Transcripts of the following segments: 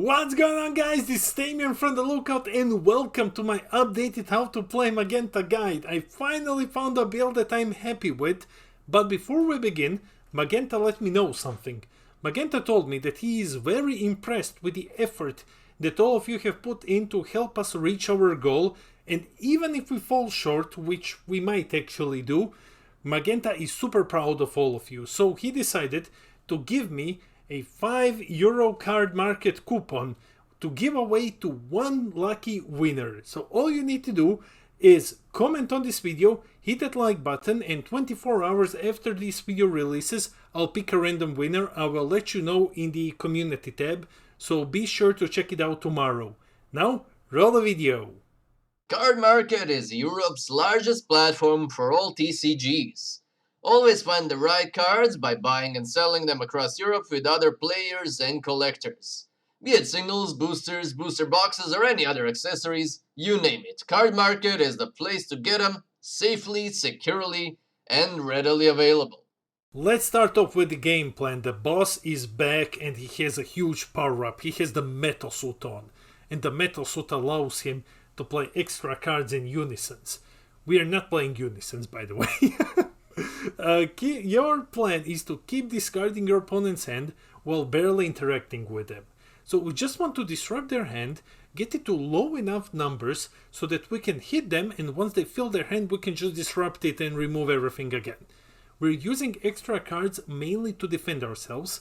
What's going on, guys? This is Damian from The Lookout and welcome to my updated how to play Magenta guide. I finally found a build that I'm happy with, but before we begin, Magenta let me know something. Magenta told me that he is very impressed with the effort that all of you have put in to help us reach our goal, and even if we fall short, which we might actually do, Magenta is super proud of all of you, so he decided to give me a €5 card market coupon to give away to one lucky winner. So all you need to do is comment on this video, hit that like button, and 24 hours after this video releases, I'll pick a random winner. I will let you know in the community tab, so be sure to check it out tomorrow. Now, roll the video. Card Market is Europe's largest platform for all TCGs. Always find the right cards by buying and selling them across Europe with other players and collectors. Be it singles, boosters, booster boxes, or any other accessories, you name it. Card Market is the place to get them safely, securely, and readily available. Let's start off with the game plan. The boss is back and he has a huge power up. He has the metal suit on, and the metal suit allows him to play extra cards in unisons. We are not playing unisons, by the way. Your plan is to keep discarding your opponent's hand while barely interacting with them. So we just want to disrupt their hand, get it to low enough numbers so that we can hit them, and once they fill their hand we can just disrupt it and remove everything again. We're using extra cards mainly to defend ourselves,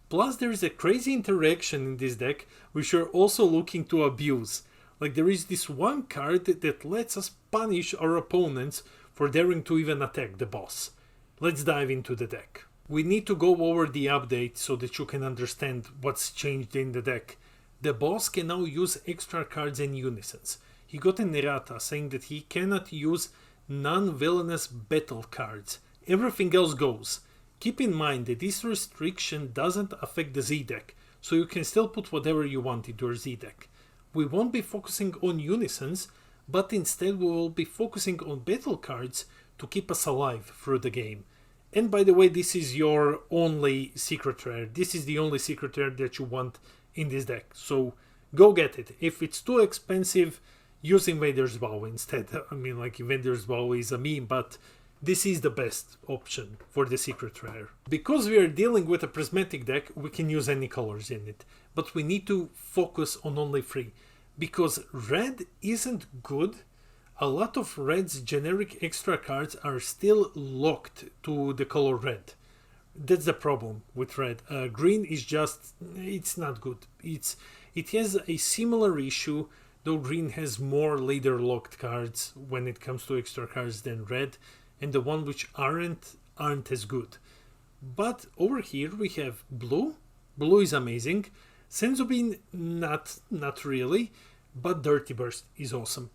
plus there is a crazy interaction in this deck which we're also looking to abuse. Like there is this one card that lets us punish our opponents for daring to even attack the boss. Let's dive into the deck. We need to go over the update so that you can understand what's changed in the deck. The boss can now use extra cards in unisons. He got an errata saying that he cannot use non-villainous battle cards. Everything else goes. Keep in mind that this restriction doesn't affect the Z deck, so you can still put whatever you want into your Z deck. We won't be focusing on unisons, but instead we will be focusing on battle cards to keep us alive through the game. And by the way, this is your only secret rare. This is the only secret rare that you want in this deck, so go get it. If it's too expensive, use Invader's Vow instead. I mean, like, Invader's Vow is a meme, but this is the best option for the secret rare. Because we are dealing with a prismatic deck, we can use any colors in it, but we need to focus on only 3. Because red isn't good, a lot of red's generic extra cards are still locked to the color red. That's the problem with red. Green is just, it's not good. It has a similar issue, though green has more leader locked cards when it comes to extra cards than red, and the one which aren't as good. But over here we have blue. Blue is amazing. Senzobin, not really, but Dirty Burst is awesome.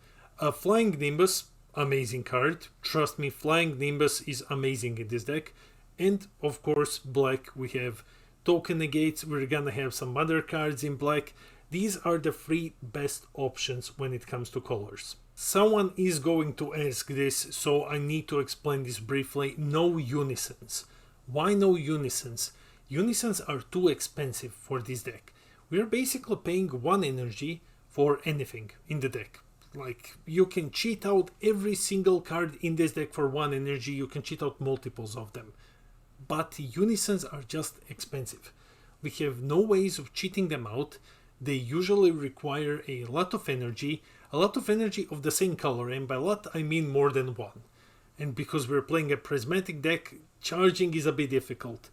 Flying Nimbus, amazing card. Trust me, Flying Nimbus is amazing in this deck. And of course, black, we have Token Negates. We're gonna have some other cards in black. These are the 3 best options when it comes to colors. Someone is going to ask this, so I need to explain this briefly. No unisons. Why no unisons? Unisons are too expensive for this deck. We are basically paying 1 energy for anything in the deck. Like, you can cheat out every single card in this deck for 1 energy, you can cheat out multiples of them. But unisons are just expensive. We have no ways of cheating them out. They usually require a lot of energy of the same color, and by lot I mean more than 1. And because we're playing a prismatic deck, charging is a bit difficult.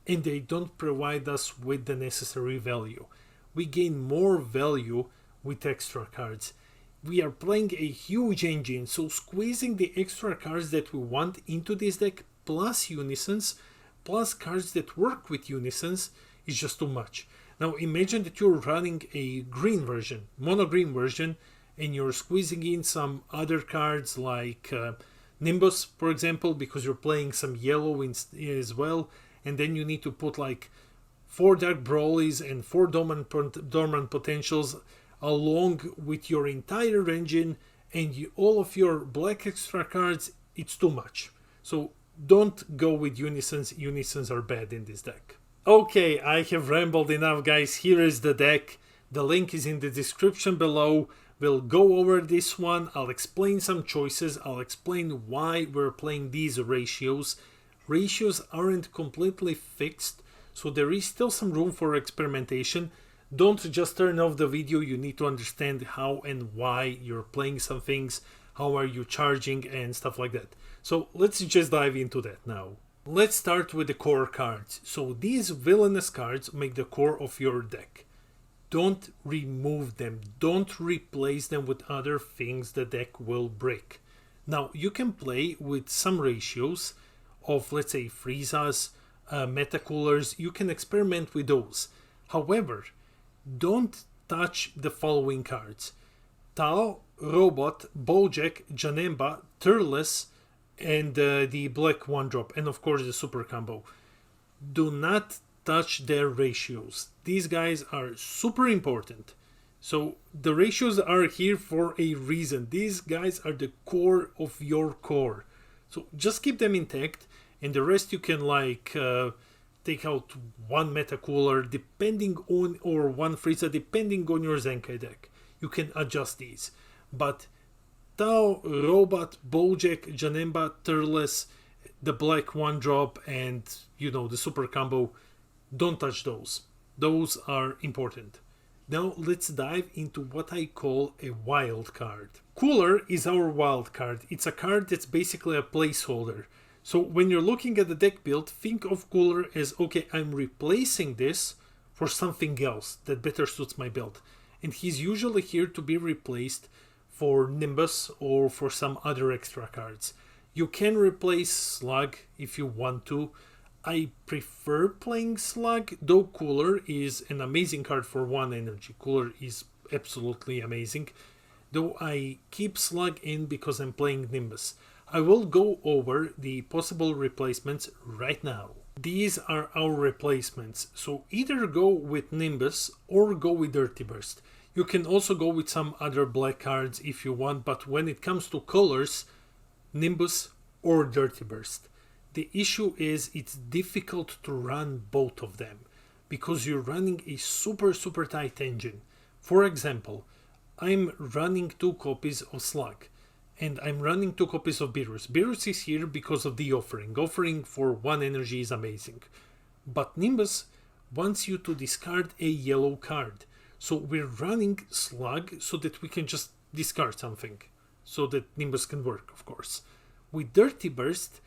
And they don't provide us with the necessary value. We gain more value with extra cards. We are playing a huge engine, so squeezing the extra cards that we want into this deck, plus unisons, plus cards that work with unisons, is just too much. Now imagine that you're running a green version, mono green version, and you're squeezing in some other cards like Nimbus, for example, because you're playing some yellow as well, and then you need to put like 4 Dark Brawlies and 4 Dormant Potentials along with your entire engine and all of your black extra cards. It's too much. So don't go with unisons. Unisons are bad in this deck. Okay, I have rambled enough, guys. Here is the deck. The link is in the description below. We'll go over this one. I'll explain some choices. I'll explain why we're playing these ratios. Ratios aren't completely fixed, so there is still some room for experimentation. Don't just turn off the video. You need to understand how and why you're playing some things, how are you charging and stuff like that. So let's just dive into that now. Let's start with the core cards. So these villainous cards make the core of your deck. Don't remove them. Don't replace them with other things the deck will break. Now, you can play with some ratios of, let's say, Friezas, meta coolers. You can experiment with those. However, don't touch the following cards: Tao, Robot, Bojack, Janemba, Turles, and the black 1-drop, and of course the super combo. Do not touch their ratios. These guys are super important. So the ratios are here for a reason. These guys are the core of your core. So just keep them intact, and the rest you can take out one meta cooler depending on, or one Frieza depending on your Zenkai deck. You can adjust these. But Tao, Robot, Bojack, Janemba, Turles, the black 1-drop, and the super combo, don't touch those. Those are important. Now let's dive into what I call a wild card. Cooler is our wild card. It's a card that's basically a placeholder. So when you're looking at the deck build, think of Cooler as, okay, I'm replacing this for something else that better suits my build. And he's usually here to be replaced for Nimbus or for some other extra cards. You can replace Slug if you want to. I prefer playing Slug, though Cooler is an amazing card for 1 energy. Cooler is absolutely amazing, though I keep Slug in because I'm playing Nimbus. I will go over the possible replacements right now. These are our replacements, so either go with Nimbus or go with Dirty Burst. You can also go with some other black cards if you want, but when it comes to colors, Nimbus or Dirty Burst. The issue is it's difficult to run both of them because you're running a super tight engine. For example, I'm running 2 copies of Slug and I'm running 2 copies of Beerus. Beerus is here because of the offering. Offering for 1 energy is amazing. But Nimbus wants you to discard a yellow card. So we're running Slug so that we can just discard something. So that Nimbus can work, of course. With Dirty Burst,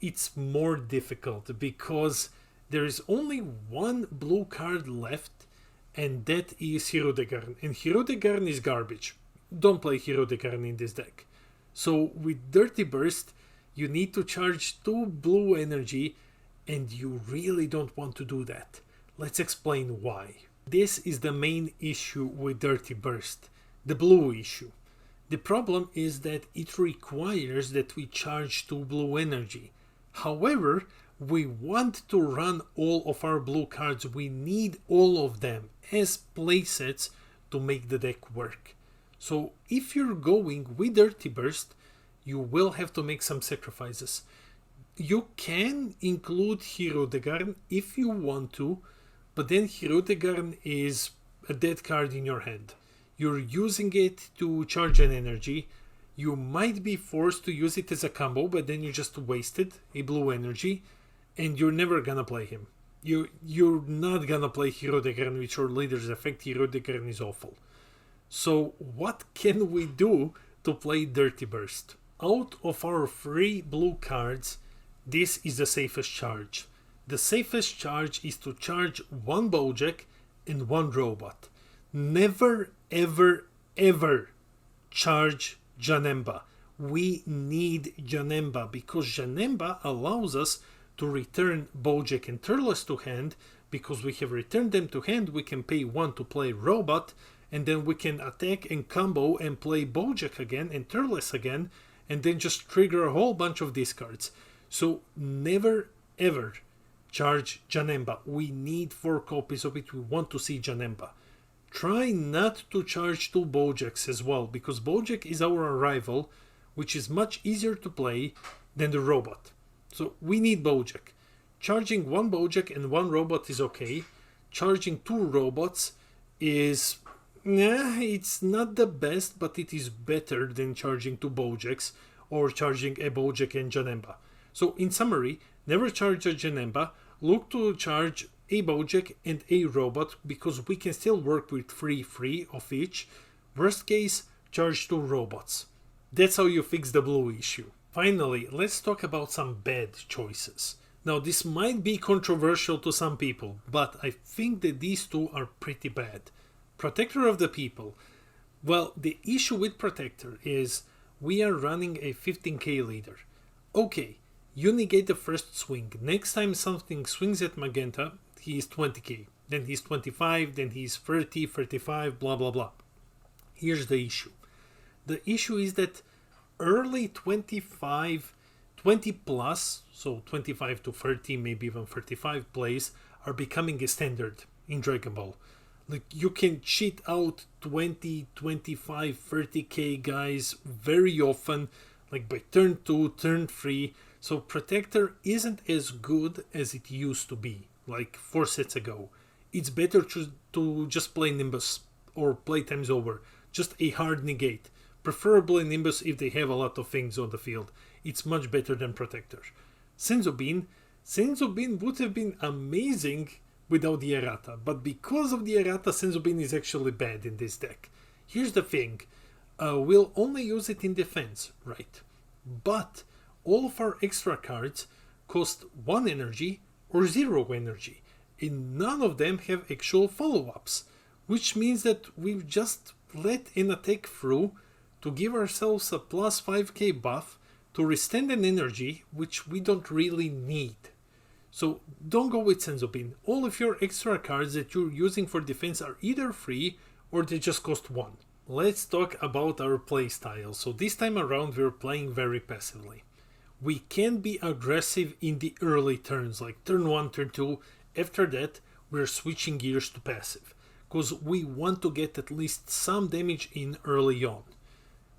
it's more difficult because there is only 1 blue card left, and that is Hirudegarn. And Hirudegarn is garbage. Don't play Hirudegarn in this deck. So with Dirty Burst, you need to charge 2 blue energy, and you really don't want to do that. Let's explain why. This is the main issue with Dirty Burst, the blue issue. The problem is that it requires that we charge 2 blue energy. However, we want to run all of our blue cards. We need all of them as playsets to make the deck work. So if you're going with Dirty Burst, you will have to make some sacrifices. You can include Hirudegarn if you want to, but then Hirudegarn is a dead card in your hand. You're using it to charge an energy. You might be forced to use it as a combo, but then you just wasted a blue energy, and you're never gonna play him. You're not gonna play Hirudegarn with your leader's effect. Hirudegarn is awful. So what can we do to play Dirty Burst? Out of our 3 blue cards, this is the safest charge. The safest charge is to charge 1 Bojack and 1 Robot. Never, ever charge Janemba. We need Janemba because Janemba allows us to return Bojack and Turles to hand. Because we have returned them to hand, we can pay 1 to play Robot, and then we can attack and combo and play Bojack again and Turles again, and then just trigger a whole bunch of discards. So never ever charge Janemba. We need 4 copies of it. We want to see Janemba. Try not to charge 2 Bojacks as well, because Bojack is our rival, which is much easier to play than the Robot. So we need Bojack. Charging 1 Bojack and 1 Robot is okay. Charging 2 robots is Nah, it's not the best, but it is better than charging 2 Bojeks or charging a Bojek and Janemba. So in summary, never charge a Janemba, look to charge a Bojek and a robot because we can still work with 3 of each. Worst case, charge 2 robots. That's how you fix the blue issue. Finally, let's talk about some bad choices. Now, this might be controversial to some people, but I think that these two are pretty bad. Protector of the People. Well, the issue with Protector is we are running a 15k leader. Okay, you negate the first swing. Next time something swings at Magenta, he is 20k. Then he's 25, then he's 30, 35, blah blah blah. Here's the issue. The issue is that early 25, 20 plus, so 25 to 30, maybe even 35 plays are becoming a standard in Dragon Ball. Like you can cheat out 20, 25, 30k guys very often, like by turn 2, turn 3. So Protector isn't as good as it used to be, like 4 sets ago. It's better to just play Nimbus or Playtime's Over, just a hard negate. Preferably Nimbus if they have a lot of things on the field. It's much better than Protector. Senzobin would have been amazing without the errata, but because of the errata, Senzobin is actually bad in this deck. Here's the thing, we'll only use it in defense, right? But all of our extra cards cost 1 energy or 0 energy, and none of them have actual follow-ups, which means that we've just let an attack through to give ourselves a plus 5k buff to restand an energy which we don't really need. So don't go with Senzobin. All of your extra cards that you're using for defense are either free or they just cost 1. Let's talk about our playstyle. So this time around we're playing very passively. We can be aggressive in the early turns, like turn 1, turn 2. After that, we're switching gears to passive, because we want to get at least some damage in early on.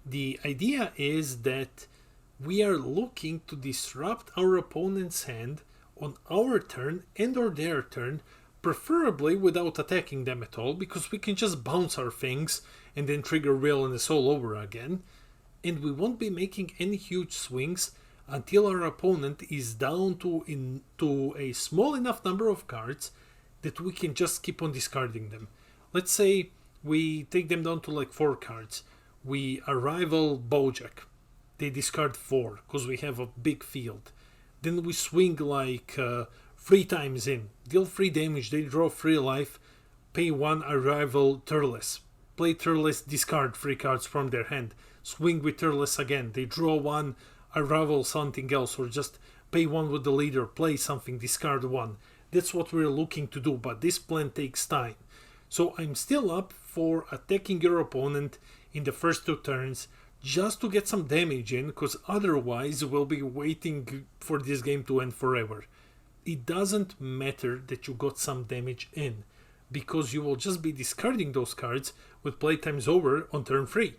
The idea is that we are looking to disrupt our opponent's hand on our turn and or their turn, preferably without attacking them at all, because we can just bounce our things and then trigger Villainous all over again, and we won't be making any huge swings until our opponent is down to a small enough number of cards that we can just keep on discarding them. Let's say we take them down to like 4 cards. We arrival Bojack. They discard 4 because we have a big field. Then we swing like 3 times in. Deal 3 damage, they draw 3 life, pay 1 arrival Turles. Play Turles, discard 3 cards from their hand. Swing with Turles again. They draw 1, arrival something else, or just pay 1 with the leader, play something, discard 1. That's what we're looking to do, but this plan takes time. So I'm still up for attacking your opponent in the first 2 turns, just to get some damage in, because otherwise we'll be waiting for this game to end forever. It doesn't matter that you got some damage in, because you will just be discarding those cards with Playtime's Over on turn 3.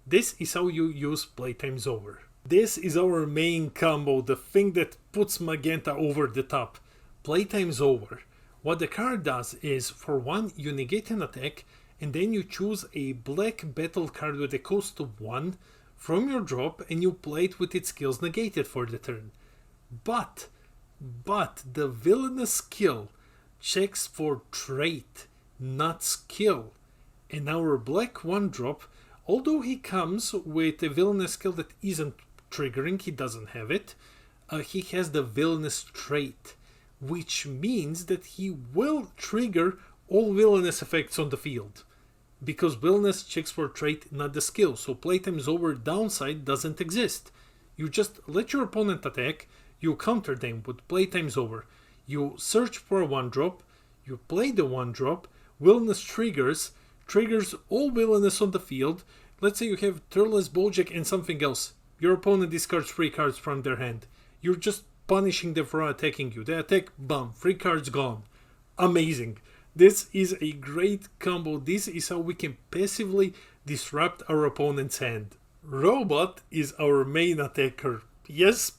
This is how you use Playtime's Over. This is our main combo, the thing that puts Magenta over the top. Playtime's Over. What the card does is, for 1, you negate an attack, and then you choose a black battle card with a cost of 1 from your drop, and you play it with its skills negated for the turn. But the villainous skill checks for trait, not skill. And our black 1-drop, although he comes with a villainous skill that isn't triggering, he doesn't have it, he has the villainous trait, which means that he will trigger all villainous effects on the field. Because villainous checks for trait, not the skill, so Playtime's Over downside doesn't exist. You just let your opponent attack, you counter them with Playtime's Over. You search for a 1-drop, you play the 1-drop, villainous triggers all villainous on the field. Let's say you have Turles, Bojack and something else. Your opponent discards 3 cards from their hand. You're just punishing them for attacking you. They attack, bam, 3 cards gone. Amazing. This is a great combo. This is how we can passively disrupt our opponent's hand. Robot is our main attacker. Yes,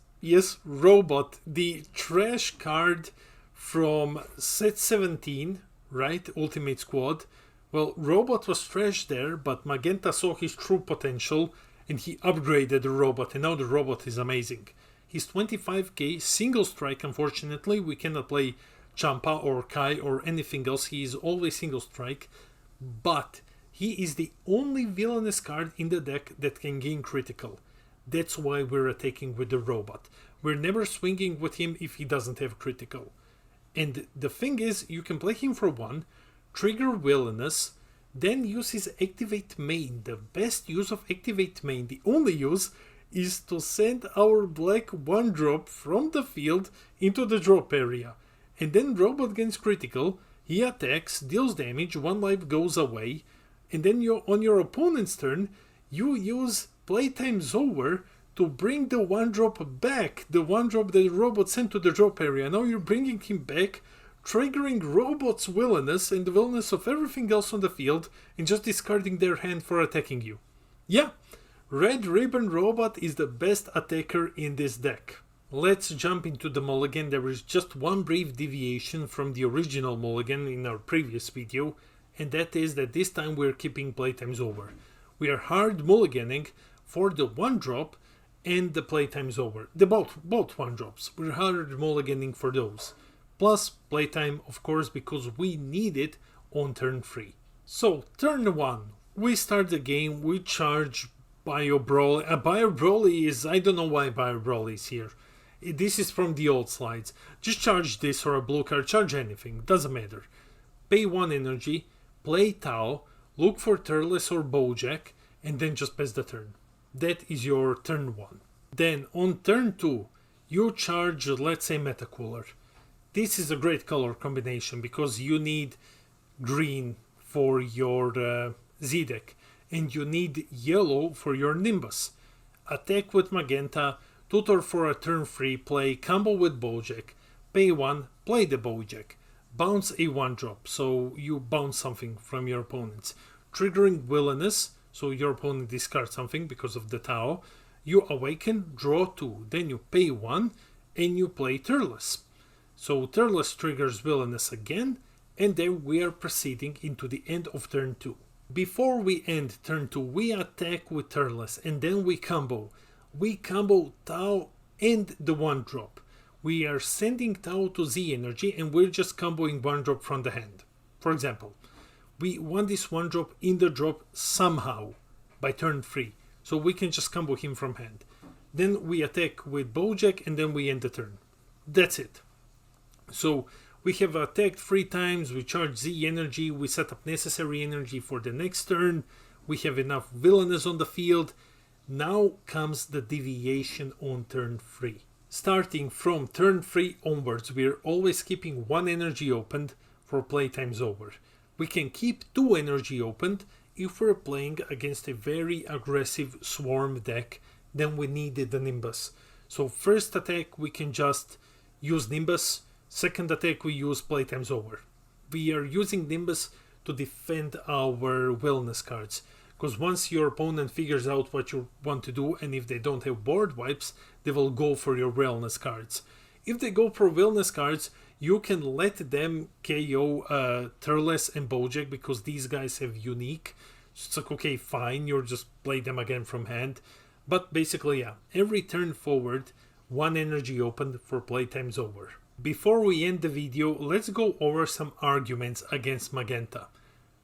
Robot, the trash card from set 17, right? Ultimate Squad, Well, Robot was trash there, but Magenta saw his true potential and he upgraded the Robot, and now the Robot is amazing. He's 25k, single strike. Unfortunately, we cannot play Champa or Kai or anything else. He is always single strike, but he is the only villainous card in the deck that can gain critical. That's why we're attacking with the Robot. We're never swinging with him if he doesn't have critical. And the thing is, you can play him for 1, trigger Villainous, then use his Activate Main. The best use of Activate Main, the only use, is to send our black 1-drop from the field into the drop area. And then Robot gains critical, he attacks, deals damage, 1 life goes away, and then on your opponent's turn, you use Playtime's Over to bring the 1-drop back, the 1-drop that the Robot sent to the drop area. Now you're bringing him back, triggering Robot's villainous and the villainous of everything else on the field, and just discarding their hand for attacking you. Yeah, Red Ribbon Robot is the best attacker in this deck. Let's jump into the Mulligan. There is just one brief deviation from the original Mulligan in our previous video, and that is that this time we're keeping Playtime's Over. We are hard mulliganing for the 1-drop and the Playtime's Over. The both 1-drops. We're hard mulliganing for those. Plus Playtime, of course, because we need it on turn 3. So, turn 1. We start the game, we charge Bio Broly. Bio Broly is... I don't know why Bio Broly is here. This is from the old slides. Just charge this or a blue card, charge anything, doesn't matter. Pay 1 energy, play Tao, look for Turles or Bojack, and then just pass the turn. That is your turn 1. Then on turn 2, you charge, let's say, Metacooler. This is a great color combination because you need green for your Z deck and you need yellow for your Nimbus. Attack with Magenta, tutor for a turn 3 play, combo with Bojack, pay 1, play the Bojack, bounce a 1-drop, so you bounce something from your opponents, triggering Villainous, so your opponent discards something because of the Tao, you awaken, draw 2, then you pay 1 and you play Turles. So Turles triggers Villainous again, and then we are proceeding into the end of turn 2. Before we end turn 2, we attack with Turles and then we combo. We combo Tao and the 1-drop. We are sending Tao to Z energy and we're just comboing 1-drop from the hand. For example, we want this 1-drop in the drop somehow by turn 3, so we can just combo him from hand. Then we attack with Bojack and then we end the turn. That's it. So we have attacked 3 times, we charge Z energy, we set up necessary energy for the next turn, we have enough villainous on the field. Now comes the deviation on turn 3. Starting from turn 3 onwards, we are always keeping 1 energy opened for Playtime's Over. We can keep 2 energy opened if we're playing against a very aggressive swarm deck, then we needed the Nimbus. So first attack we can just use Nimbus, second attack we use Playtime's Over. We are using Nimbus to defend our wellness cards, because once your opponent figures out what you want to do, and if they don't have board wipes, they will go for your wellness cards. If they go for wellness cards, you can let them KO Turles and Bojack, because these guys have unique. So it's like, okay, fine, you'll just play them again from hand. But basically, yeah, every turn forward, 1 energy opened for Playtime's Over. Before we end the video, let's go over some arguments against Magenta.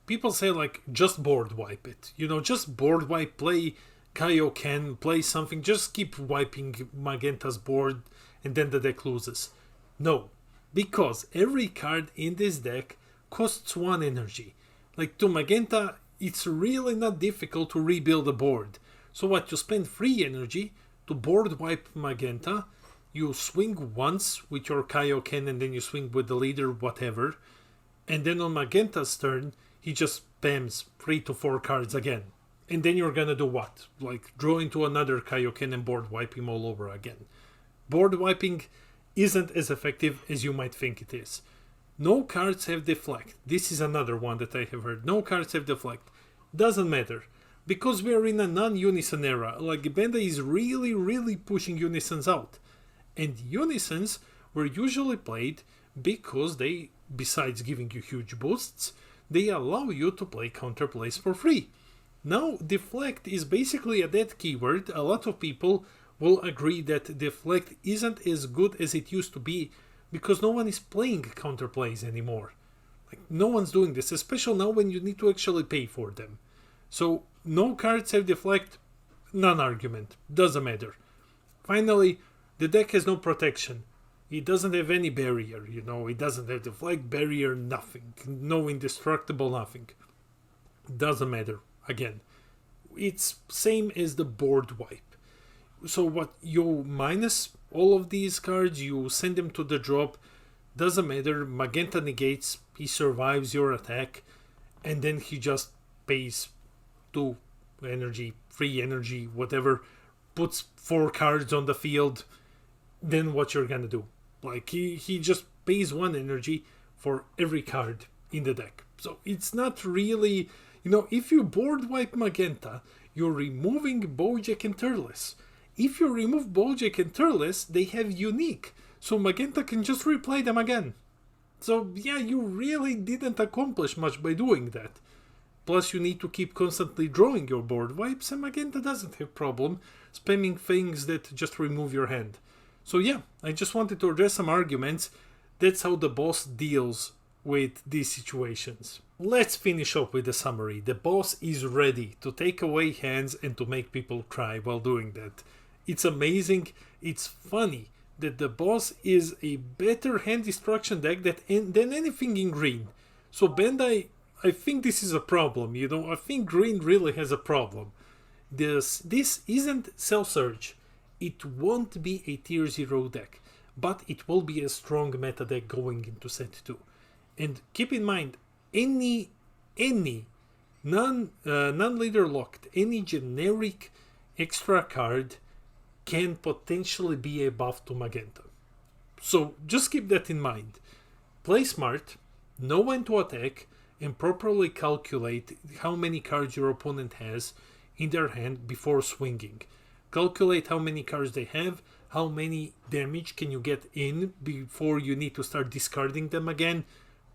People say, like, just board wipe it. You know, just board wipe, play Kaioken, play something, just keep wiping Magenta's board and then the deck loses. No, because every card in this deck costs 1 energy. Like, to Magenta, it's really not difficult to rebuild a board. So what, you spend 3 energy to board wipe Magenta, you swing once with your Kaioken and then you swing with the leader, whatever, and then on Magenta's turn, he just spams 3 to 4 cards again. And then you're gonna do what? Like, draw into another Kaioken and board wipe him all over again. Board wiping isn't as effective as you might think it is. No cards have deflect. This is another one that I have heard. No cards have deflect. Doesn't matter. Because we are in a non-unison era. Like, Benda is really pushing unisons out. And unisons were usually played because they, besides giving you huge boosts, they allow you to play counterplays for free. Now, deflect is basically a dead keyword. A lot of people will agree that deflect isn't as good as it used to be because no one is playing counterplays anymore. Like, no one's doing this, especially now when you need to actually pay for them. So, no cards have deflect, non-argument, doesn't matter. Finally, the deck has no protection. It doesn't have any barrier, it doesn't have deflect, barrier, nothing. No indestructible, nothing. Doesn't matter. Again, it's same as the board wipe. So what, you minus all of these cards, you send them to the drop, doesn't matter, Magenta negates, he survives your attack, and then he just pays 2 energy, 3 energy, whatever, puts 4 cards on the field, then what you're gonna do? Like, he just pays 1 energy for every card in the deck. So it's not really... if you board wipe Magenta, you're removing Bojack and Turles. If you remove Bojack and Turles, they have unique, so Magenta can just replay them again. So yeah, you really didn't accomplish much by doing that. Plus you need to keep constantly drawing your board wipes, and Magenta doesn't have problem spamming things that just remove your hand. So yeah, I just wanted to address some arguments. That's how the boss deals with these situations. Let's finish up with the summary. The boss is ready to take away hands and to make people cry while doing that. It's amazing, it's funny that the boss is a better hand destruction deck than anything in green. So Bandai, I think this is a problem, I think green really has a problem. This isn't self-surge. It won't be a tier 0 deck, but it will be a strong meta deck going into set 2. And keep in mind, any non-leader locked, any generic extra card can potentially be a buff to Magenta. So just keep that in mind. Play smart, know when to attack, and properly calculate how many cards your opponent has in their hand before swinging. Calculate how many cards they have, how many damage can you get in before you need to start discarding them again.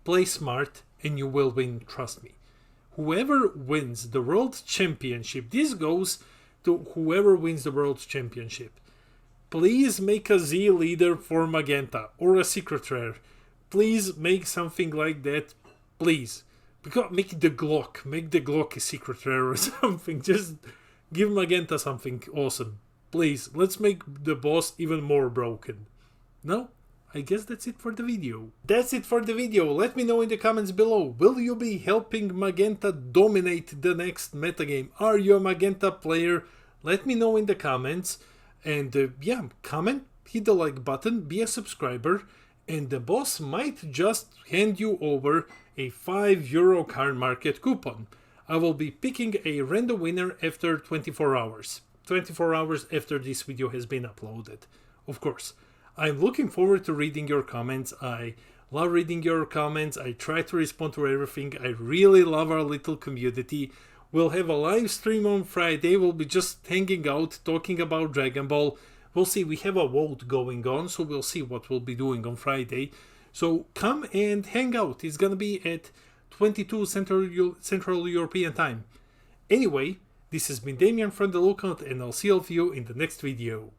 Play smart and you will win, trust me. Whoever wins the World Championship, this goes to whoever wins the World Championship. Please make a Z leader for Magenta or a secret rare. Please make something like that, please. Because make the Glock a secret rare or something. Just give Magenta something awesome. Please, let's make the boss even more broken. No? I guess that's it for the video. That's it for the video. Let me know in the comments below. Will you be helping Magenta dominate the next metagame? Are you a Magenta player? Let me know in the comments. And yeah, comment, hit the like button, be a subscriber, and the boss might just hand you over a €5 card market coupon. I will be picking a random winner after 24 hours. 24 hours after this video has been uploaded, of course. I'm looking forward to reading your comments. I love reading your comments. I try to respond to everything. I really love our little community. We'll have a live stream on Friday. We'll be just hanging out, talking about Dragon Ball. We'll see. We have a vote going on, so we'll see what we'll be doing on Friday. So come and hang out. It's gonna be at 22 Central European time. Anyway, this has been Damian from The Lookout, and I'll see all of you in the next video.